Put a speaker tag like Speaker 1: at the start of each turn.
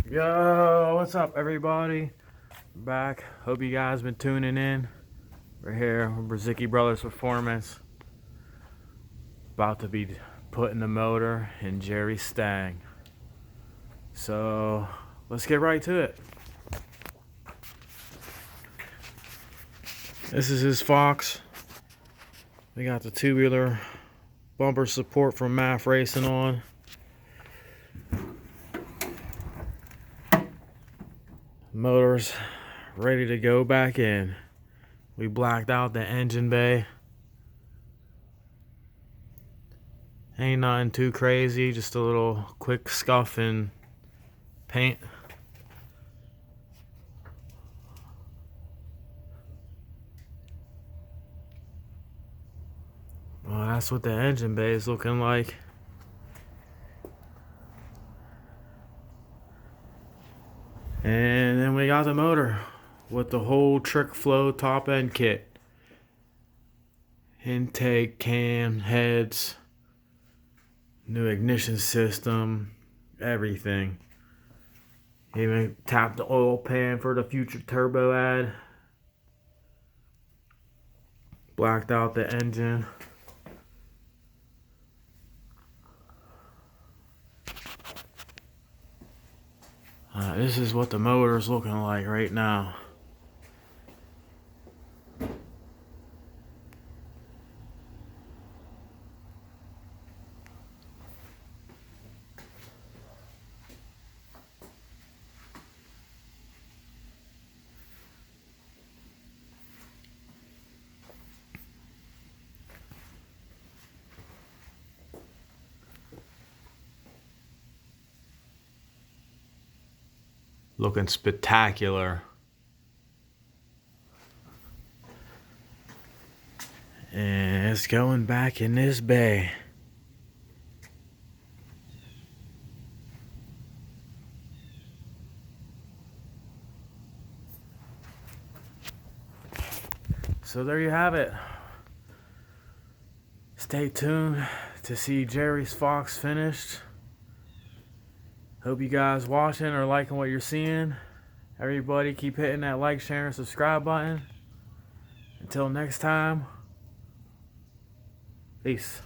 Speaker 1: Yo, what's up, everybody? Back. Hope you guys been tuning in. We're here with Brzezicki Brothers Performance. About to be putting the motor in Jerry's Stang. So let's get right to it. This is his Fox. We got the tubular bumper support from mafracing on. Motor's ready to go back in. We blacked out the engine bay. Ain't nothing too crazy, just a little quick scuff in paint. Well, that's what the engine bay is looking like. And then we got the motor with the whole trick flow top end kit. Intake, cam, heads, new ignition system, everything. Even tapped the oil pan for the future turbo ad. Blacked out the engine. This is what the motor is looking like right now. Looking spectacular. And it's going back in this bay. So there you have it. Stay tuned to see Jerry's Fox finished. Hope you guys watching or liking what you're seeing. Everybody keep hitting that like, share, and subscribe button. Until next time, peace.